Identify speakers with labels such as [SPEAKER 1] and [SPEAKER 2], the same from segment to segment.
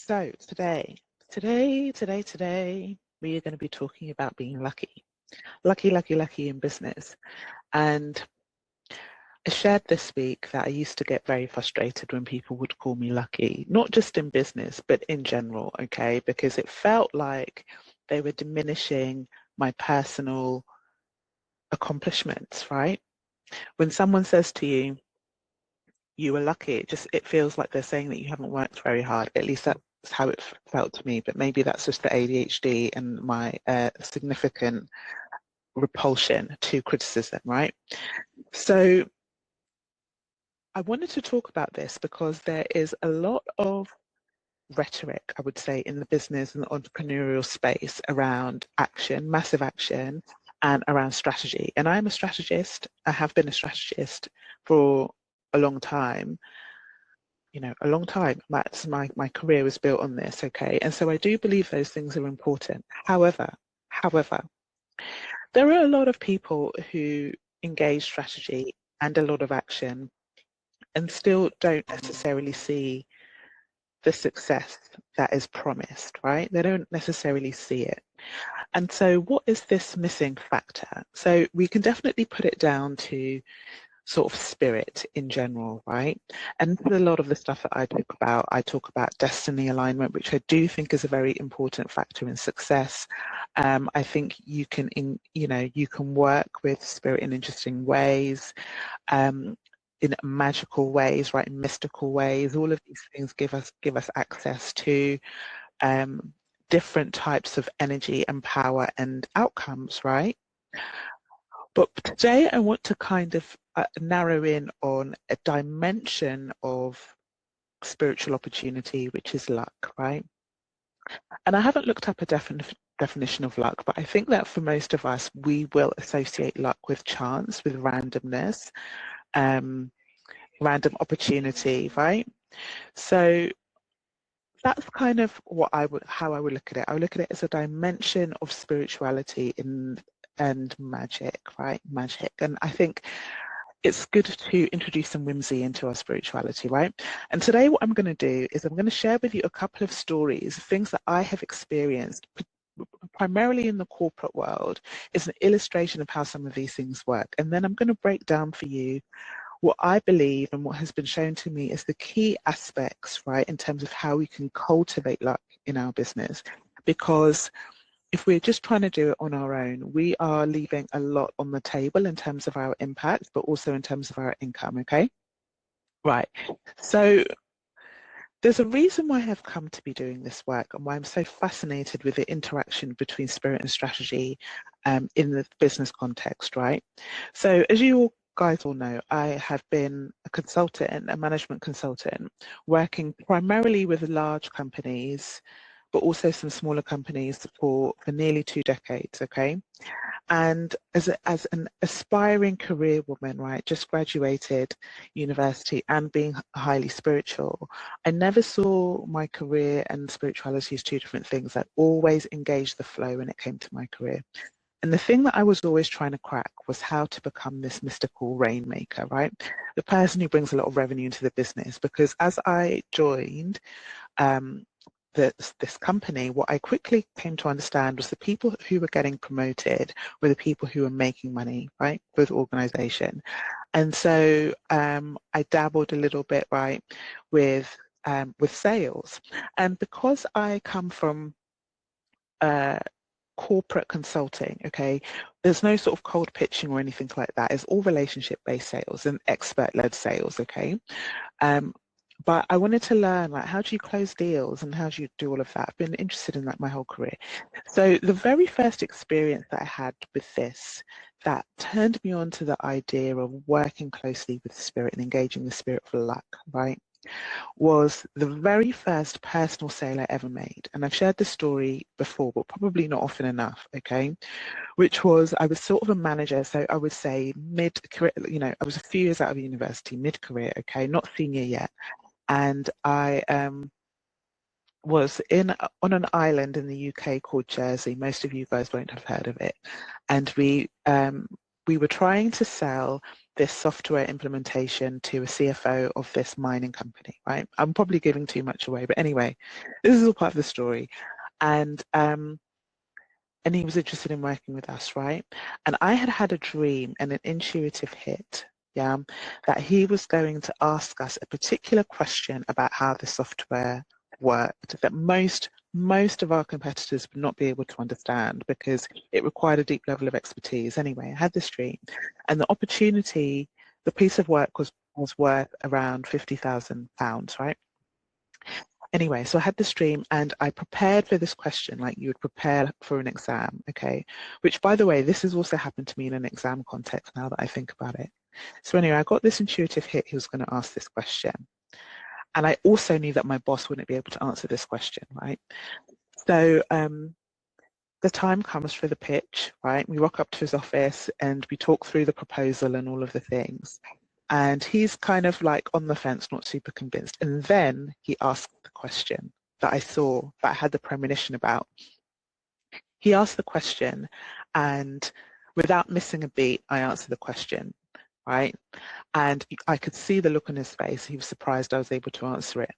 [SPEAKER 1] So today, we are going to be talking about being lucky. Lucky in business. And I shared this week that I used to get very frustrated when people would call me lucky, not just in business, but in general, okay? Because it felt like they were diminishing my personal accomplishments, right? When someone says to you, you were lucky, it feels like they're saying that you haven't worked very hard. At least that's how it felt to me, but maybe that's just the ADHD and my significant repulsion to criticism, right? So I wanted to talk about this because there is a lot of rhetoric, I would say, in the business and the entrepreneurial space around action, massive action, and around strategy. And I'm a strategist. I have been a strategist for a long time. A long time. That's my career was built on this, okay? And so I do believe those things are important. However, there are a lot of people who engage strategy and a lot of action and still don't necessarily see the success that is promised, right? They don't necessarily see it. And so what is this missing factor? So we can definitely put it down to sort of spirit in general, right? And a lot of the stuff that I talk about destiny alignment, which I do think is a very important factor in success. I think you can work with spirit in interesting ways, in magical ways, right? In mystical ways. All of these things give us access to different types of energy and power and outcomes, right? But today I want to kind of narrow in on a dimension of spiritual opportunity, which is luck, right? And I haven't looked up a definition of luck, but I think that for most of us, we will associate luck with chance, with randomness, random opportunity, right? So that's kind of how I would look at it. I would look at it as a dimension of spirituality and magic, right? Magic. And I think it's good to introduce some whimsy into our spirituality, right? And today what I'm going to do is I'm going to share with you a couple of stories, things that I have experienced, primarily in the corporate world, is an illustration of how some of these things work. And then I'm going to break down for you what I believe and what has been shown to me is the key aspects, right, in terms of how we can cultivate luck in our business. Because if we're just trying to do it on our own, we are leaving a lot on the table in terms of our impact, but also in terms of our income, okay? Right, so there's a reason why I've come to be doing this work and why I'm so fascinated with the interaction between spirit and strategy in the business context, right? So as you guys all know, I have been a consultant, a management consultant, working primarily with large companies, but also some smaller companies for nearly 2 decades, okay? And as an aspiring career woman, right, just graduated university and being highly spiritual, I never saw my career and spirituality as two different things. I always engaged the flow when it came to my career. And the thing that I was always trying to crack was how to become this mystical rainmaker, right? The person who brings a lot of revenue into the business. Because as I joined this company, what I quickly came to understand was the people who were getting promoted were the people who were making money, right, for the organization. And so I dabbled a little bit, right, with sales. And because I come from corporate consulting, okay, there's no sort of cold pitching or anything like that. It's all relationship-based sales and expert-led sales, okay? But I wanted to learn, like, how do you close deals and how do you do all of that? I've been interested in that my whole career. So the very first experience that I had with this that turned me on to the idea of working closely with the spirit and engaging the spirit for luck, right, was the very first personal sale I ever made. And I've shared this story before, but probably not often enough, okay? Which was, I was sort of a manager, so I would say mid-career, I was a few years out of university, mid-career, okay, not senior yet. And I was on an island in the UK called Jersey. Most of you guys won't have heard of it. And we were trying to sell this software implementation to a CFO of this mining company, right? I'm probably giving too much away, but anyway, this is all part of the story. And he was interested in working with us, right? And I had had a dream and an intuitive hit, yeah, that he was going to ask us a particular question about how the software worked that most of our competitors would not be able to understand because it required a deep level of expertise. Anyway, I had this dream, and the opportunity, the piece of work was worth around £50,000, right? Anyway, so I had this dream and I prepared for this question like you would prepare for an exam, okay? Which, by the way, this has also happened to me in an exam context now that I think about it. So anyway, I got this intuitive hit he was going to ask this question. And I also knew that my boss wouldn't be able to answer this question, right? So the time comes for the pitch, right? We rock up to his office and we talk through the proposal and all of the things. And he's kind of like on the fence, not super convinced. And then he asked the question that I saw, that I had the premonition about. He asked the question, and without missing a beat, I answered the question, right? And I could see the look on his face. He was surprised I was able to answer it.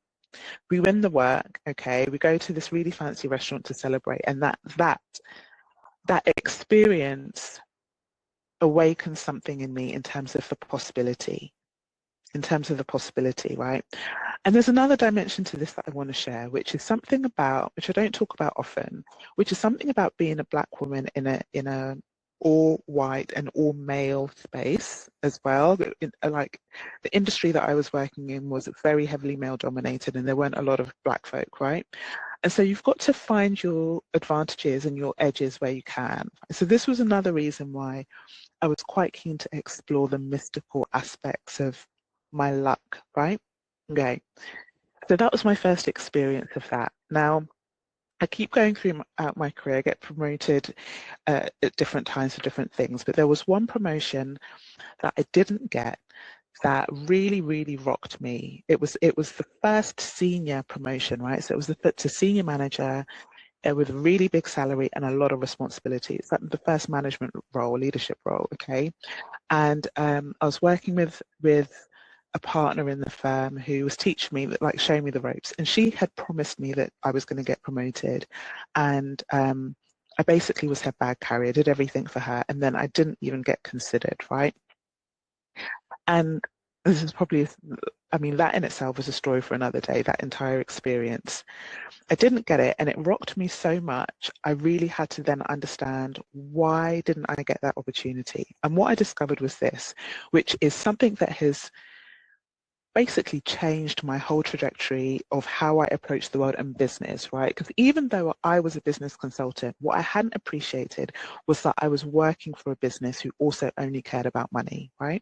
[SPEAKER 1] We win the work, okay? We go to this really fancy restaurant to celebrate, and that experience awakens something in me in terms of the possibility. Right? And there's another dimension to this that I want to share, which is something about, which I don't talk about often, which is something about being a Black woman in a all white and all male space as well. Like the industry that I was working in was very heavily male dominated and there weren't a lot of Black folk, right? And so you've got to find your advantages and your edges where you can. So this was another reason why I was quite keen to explore the mystical aspects of my luck, right? Okay, so that was my first experience of that. Now, I keep going throughout my career, I get promoted at different times for different things, but there was one promotion that I didn't get that really, really rocked me. It was the first senior promotion, right? So it was to senior manager with a really big salary and a lot of responsibility. It's like the first management role, leadership role, okay? And I was working with a partner in the firm who was teaching me, like showing me the ropes, and she had promised me that I was going to get promoted, and I basically was her bag carrier, did everything for her, and then I didn't even get considered, right? And this is probably, I mean, that in itself was a story for another day, that entire experience. I didn't get it, and it rocked me so much. I really had to then understand, why didn't I get that opportunity? And what I discovered was this, which is something that has basically changed my whole trajectory of how I approach the world and business, right? Because even though I was a business consultant, what I hadn't appreciated was that I was working for a business who also only cared about money, right?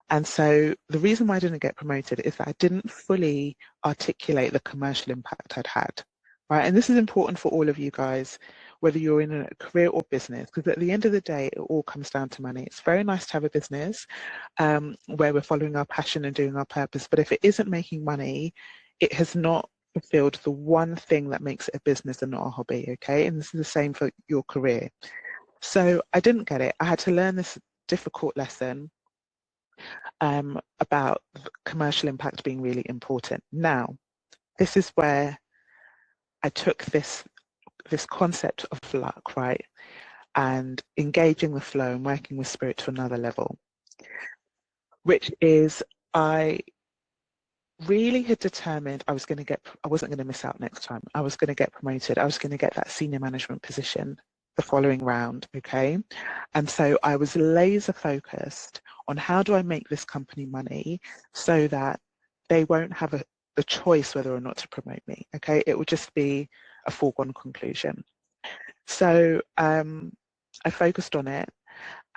[SPEAKER 1] And so the reason why I didn't get promoted is that I didn't fully articulate the commercial impact I'd had, right? And this is important for all of you guys, whether you're in a career or business, because at the end of the day, it all comes down to money. It's very nice to have a business where we're following our passion and doing our purpose, but if it isn't making money, it has not fulfilled the one thing that makes it a business and not a hobby, okay? And this is the same for your career. So I didn't get it. I had to learn this difficult lesson about commercial impact being really important. Now, this is where I took this concept of luck, right, and engaging the flow and working with spirit to another level, which is I really had determined I wasn't going to miss out next time. I was going to get promoted. I was going to get that senior management position the following round, okay? And so I was laser focused on how do I make this company money so that they won't have the choice whether or not to promote me, okay? It would just be a foregone conclusion. So I focused on it,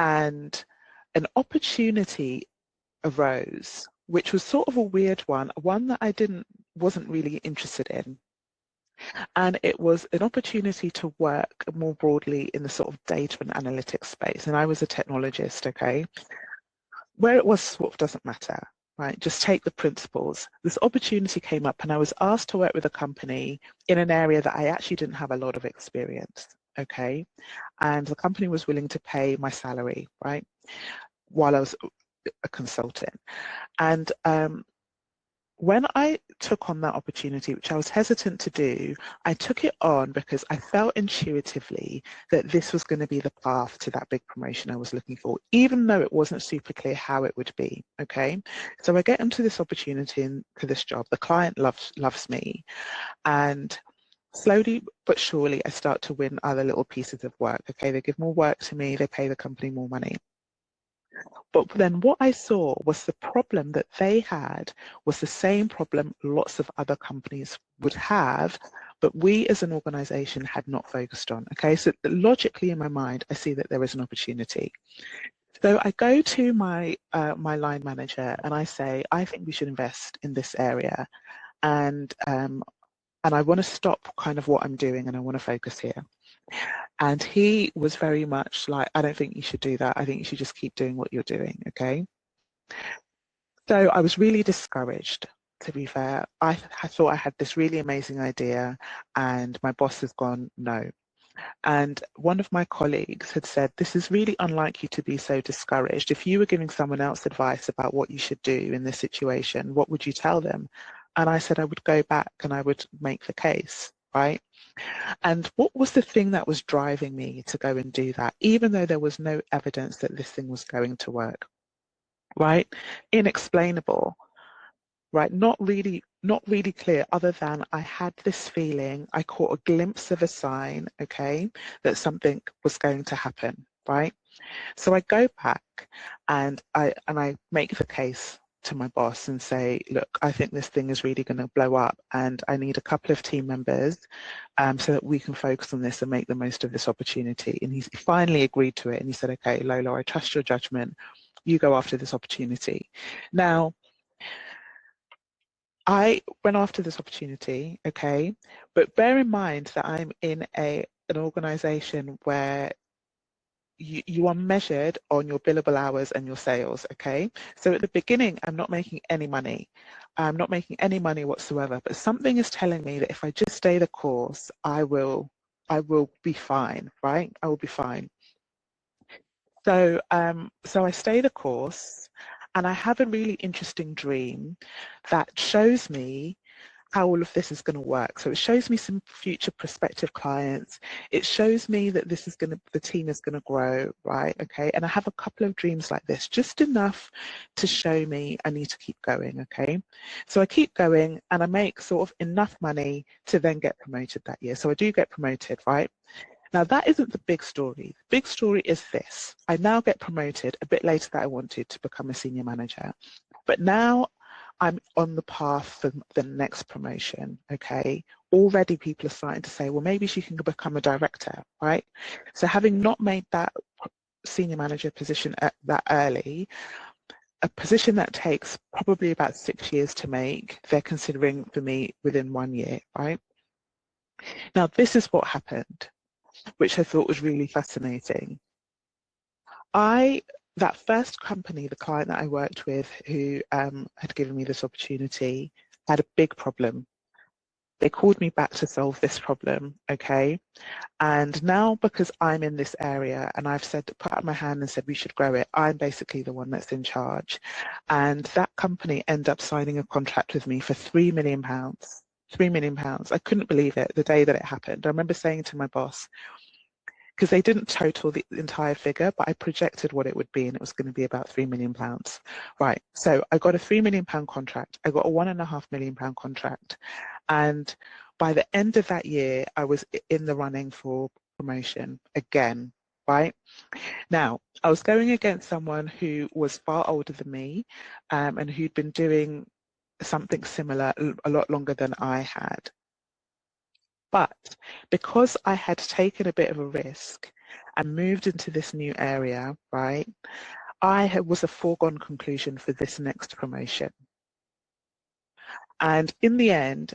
[SPEAKER 1] and an opportunity arose, which was sort of a weird one that I wasn't really interested in. And it was an opportunity to work more broadly in the sort of data and analytics space. And I was a technologist, okay? Where it was sort of doesn't matter, right? Just take the principles. This opportunity came up and I was asked to work with a company in an area that I actually didn't have a lot of experience, okay? And the company was willing to pay my salary, right? While I was a consultant. And when I took on that opportunity, which I was hesitant to do, I took it on because I felt intuitively that this was going to be the path to that big promotion I was looking for, even though it wasn't super clear how it would be. Okay, so I get into this opportunity and to this job. The client loves me, and slowly but surely I start to win other little pieces of work. Okay, they give more work to me, they pay the company more money. But then what I saw was the problem that they had was the same problem lots of other companies would have, but we as an organization had not focused on. Okay, so logically in my mind, I see that there is an opportunity. So I go to my my line manager and I say, I think we should invest in this area, and I want to stop kind of what I'm doing and I want to focus here. And he was very much like, I don't think you should do that. I think you should just keep doing what you're doing, okay? So I was really discouraged, to be fair. I thought I had this really amazing idea and my boss has gone, no. And one of my colleagues had said, this is really unlike you to be so discouraged. If you were giving someone else advice about what you should do in this situation, what would you tell them? And I said, I would go back and I would make the case, right? And what was the thing that was driving me to go and do that, even though there was no evidence that this thing was going to work, right? Inexplainable, right? Not really clear, other than I had this feeling, I caught a glimpse of a sign, okay, that something was going to happen, right? So I go back and I make the case to my boss and say, look, I think this thing is really going to blow up and I need a couple of team members so that we can focus on this and make the most of this opportunity. And he finally agreed to it and he said, okay, Lola, I trust your judgment. You go after this opportunity. Now, I went after this opportunity, okay, but bear in mind that I'm in an organization where you are measured on your billable hours and your sales, okay? So at the beginning, I'm not making any money. I'm not making any money whatsoever, but something is telling me that if I just stay the course, I will be fine, right? I will be fine. So, so I stay the course and I have a really interesting dream that shows me how all of this is going to work. So it shows me some future prospective clients. It shows me that this is the team is going to grow, right? Okay. And I have a couple of dreams like this, just enough to show me I need to keep going. Okay. So I keep going and I make sort of enough money to then get promoted that year. So I do get promoted, right? Now that isn't the big story. The big story is this. I now get promoted a bit later than I wanted to become a senior manager. But now I'm on the path for the next promotion, okay? Already people are starting to say, well, maybe she can become a director, right? So having not made that senior manager position that early, a position that takes probably about 6 years to make, they're considering for me within 1 year, right? Now, this is what happened, which I thought was really fascinating. That first company, the client that I worked with who had given me this opportunity, had a big problem. They called me back to solve this problem, okay? And now because I'm in this area and I've said, put out my hand and said we should grow it, I'm basically the one that's in charge. And that company ended up signing a contract with me for £3 million. £3 million. I couldn't believe it the day that it happened. I remember saying to my boss, because they didn't total the entire figure, but I projected what it would be, and it was going to be about £3 million. Right, so I got a £3 million contract. I got a £1.5 million contract. And by the end of that year, I was in the running for promotion again, right? Now, I was going against someone who was far older than me and who'd been doing something similar a lot longer than I had. But because I had taken a bit of a risk and moved into this new area, right, I was a foregone conclusion for this next promotion. And in the end,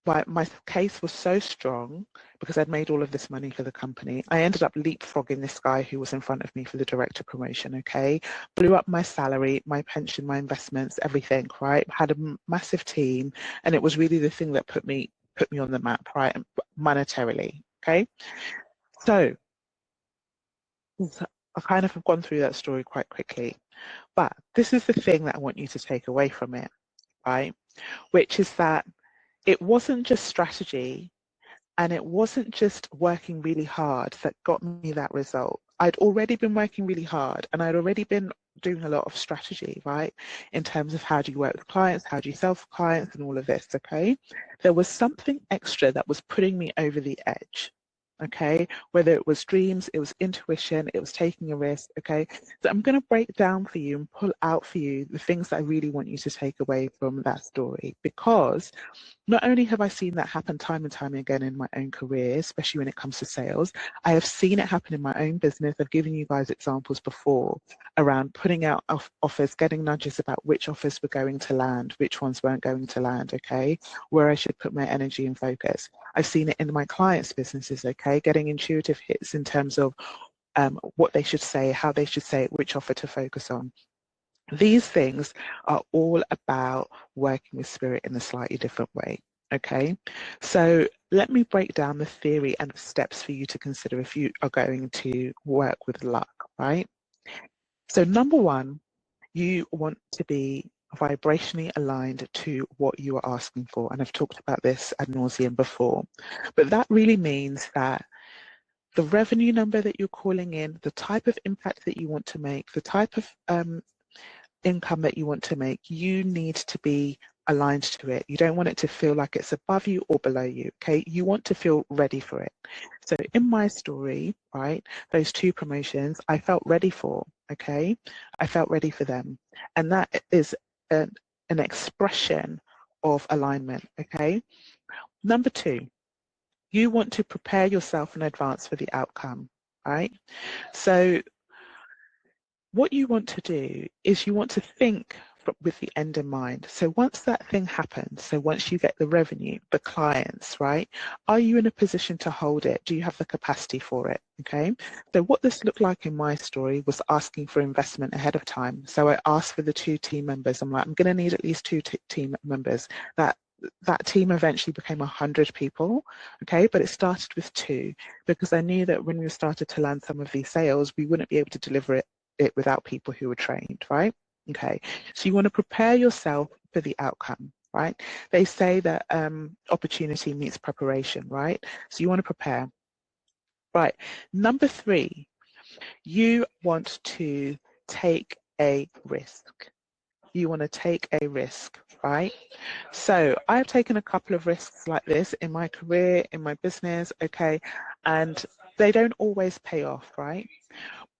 [SPEAKER 1] my case was so strong because I'd made all of this money for the company. I ended up leapfrogging this guy who was in front of me for the director promotion, okay? Blew up my salary, my pension, my investments, everything, right? Had a massive team, and it was really the thing that put me on the map, right, monetarily, okay? So I kind of have gone through that story quite quickly, but this is the thing that I want you to take away from it, right? Which is that it wasn't just strategy and it wasn't just working really hard that got me that result. I'd already been working really hard and I'd already been doing a lot of strategy, right? In terms of how do you work with clients, how do you sell for clients and all of this, okay? There was something extra that was putting me over the edge, okay? Whether it was dreams, it was intuition, it was taking a risk, okay? So I'm going to break down for you and pull out for you the things that I really want you to take away from that story, because not only have I seen that happen time and time again in my own career, especially when it comes to sales, I have seen it happen in my own business. I've given you guys examples before around putting out offers, getting nudges about which offers were going to land, which ones weren't going to land, okay, where I should put my energy and focus. I've seen it in my clients' businesses, okay, getting intuitive hits in terms of what they should say, how they should say it, which offer to focus on. These things are all about working with spirit in a slightly different way, okay? So let me break down the theory and the steps for you to consider if you are going to work with luck, right? So number one, you want to be vibrationally aligned to what you are asking for. And I've talked about this ad nauseum before, but that really means that the revenue number that you're calling in, the type of impact that you want to make, the type of income that you want to make, you need to be aligned to it. You don't want it to feel like it's above you or below you, okay? You want to feel ready for it. So in my story, right, those two promotions, I felt ready for, okay? I felt ready for them. And that is an expression of alignment, okay? Number two, you want to prepare yourself in advance for the outcome, right? So what you want to do is you want to think with the end in mind. So once that thing happens, so once you get the revenue, the clients, right, are you in a position to hold it? Do you have the capacity for it? Okay. So what this looked like in my story was asking for investment ahead of time. So I asked for the 2 team members. I'm like, I'm going to need at least 2 team members. That team eventually became 100 people, okay, but it started with 2 because I knew that when we started to land some of these sales, we wouldn't be able to deliver it without people who were trained, right? Okay, so you want to prepare yourself for the outcome, right? They say that opportunity meets preparation, right? So you want to prepare. Right, number 3, you want to take a risk. You want to take a risk, right? So I've taken a couple of risks like this in my career, in my business, okay, and they don't always pay off, right?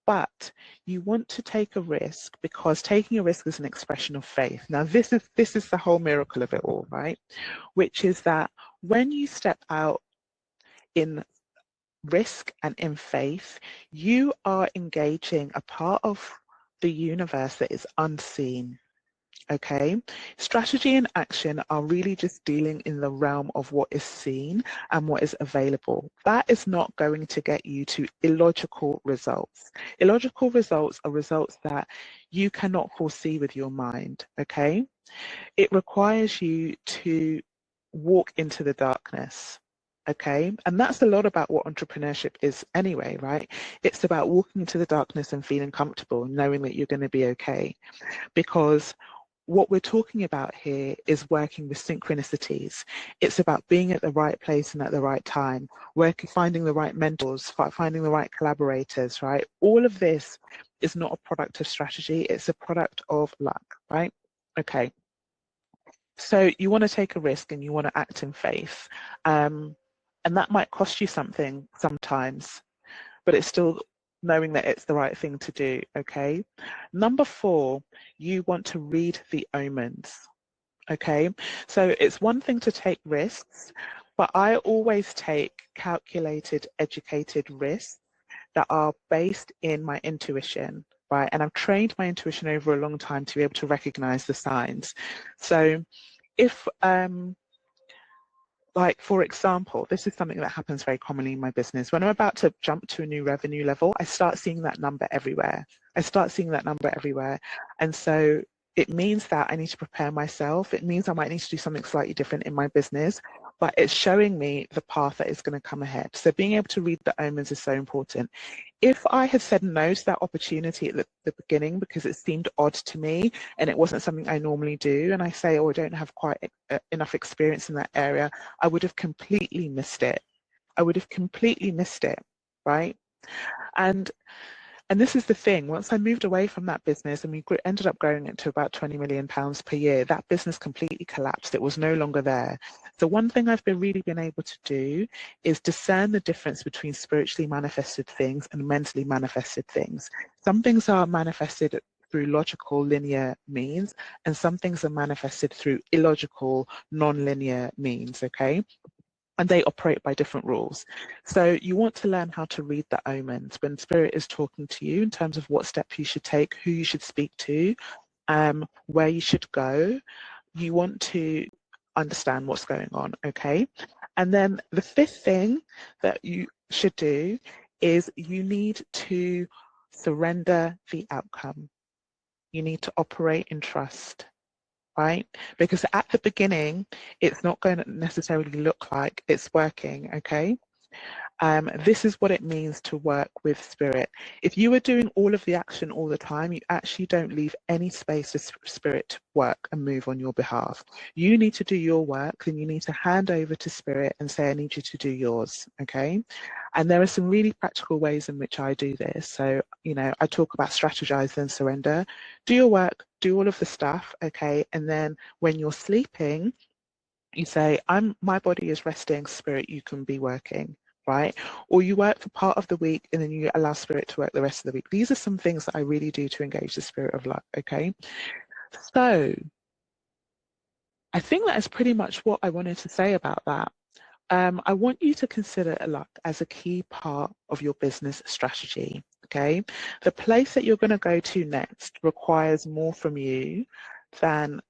[SPEAKER 1] But you want to take a risk because taking a risk is an expression of faith. Now, this is the whole miracle of it all, right? Which is that when you step out in risk and in faith, you are engaging a part of the universe that is unseen. Okay, strategy and action are really just dealing in the realm of what is seen and what is available. That is not going to get you to illogical results. Illogical results are results that you cannot foresee with your mind. Okay, it requires you to walk into the darkness. Okay, and that's a lot about what entrepreneurship is anyway, right? It's about walking into the darkness and feeling comfortable, knowing that you're going to be okay, because what we're talking about here is working with synchronicities. It's about being at the right place and at the right time, finding the right mentors, finding the right collaborators, right? All of this is not a product of strategy, it's a product of luck, right? Okay. So you want to take a risk and you want to act in faith. And that might cost you something sometimes, but it's still knowing that it's the right thing to do, okay? Number 4, you want to read the omens, okay? So it's one thing to take risks, but I always take calculated, educated risks that are based in my intuition, right? And I've trained my intuition over a long time to be able to recognize the signs. So if like, for example, this is something that happens very commonly in my business. When I'm about to jump to a new revenue level, I start seeing that number everywhere. And so it means that I need to prepare myself. It means I might need to do something slightly different in my business. but it's showing me the path that is going to come ahead. So being able to read the omens is so important. If I had said no to that opportunity at the beginning because it seemed odd to me and it wasn't something I normally do, and I say, oh, I don't have quite enough experience in that area, I would have completely missed it. I would have completely missed it, right? And this is the thing, once I moved away from that business and we ended up growing it to about £20 million per year, that business completely collapsed. It was no longer there. So one thing I've really been able to do is discern the difference between spiritually manifested things and mentally manifested things. Some things are manifested through logical linear means, and some things are manifested through illogical non-linear means, okay? And they operate by different rules. So you want to learn how to read the omens when spirit is talking to you in terms of what step you should take, who you should speak to, where you should go. You want to understand what's going on, okay? And then the fifth thing that you should do is you need to surrender the outcome. You need to operate in trust. Right? Because at the beginning, it's not going to necessarily look like it's working, okay? This is what it means to work with spirit. If you are doing all of the action all the time, you actually don't leave any space for spirit to work and move on your behalf. You need to do your work, then you need to hand over to spirit and say, I need you to do yours, okay? And there are some really practical ways in which I do this. So, you know, I talk about strategize and surrender. Do your work, do all of the stuff, okay? And then when you're sleeping, you say, my body is resting, spirit, you can be working, right? Or you work for part of the week and then you allow spirit to work the rest of the week. These are some things that I really do to engage the spirit of luck, okay? So I think that is pretty much what I wanted to say about that. I want you to consider luck as a key part of your business strategy, okay? The place that you're going to go to next requires more from you than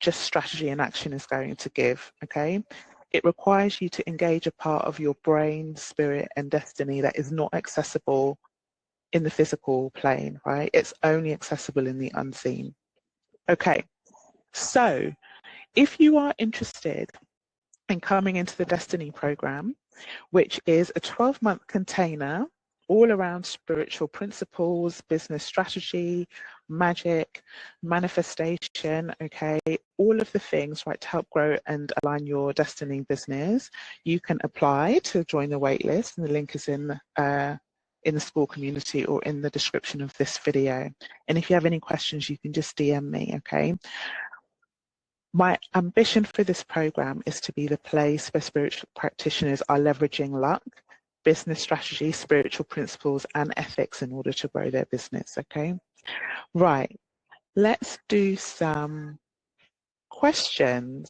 [SPEAKER 1] just strategy and action is going to give, okay? It requires you to engage a part of your brain, spirit, and destiny that is not accessible in the physical plane, right? It's only accessible in the unseen. Okay, so if you are interested in coming into the Destiny program, which is a 12-month container all around spiritual principles, business strategy, magic, manifestation, okay, all of the things, right, to help grow and align your destiny business, you can apply to join the waitlist, and the link is in the school community or in the description of this video. And if you have any questions, you can just DM me, okay? My ambition for this program is to be the place where spiritual practitioners are leveraging luck, business strategy, spiritual principles, and ethics in order to grow their business, okay? Right, let's do some questions.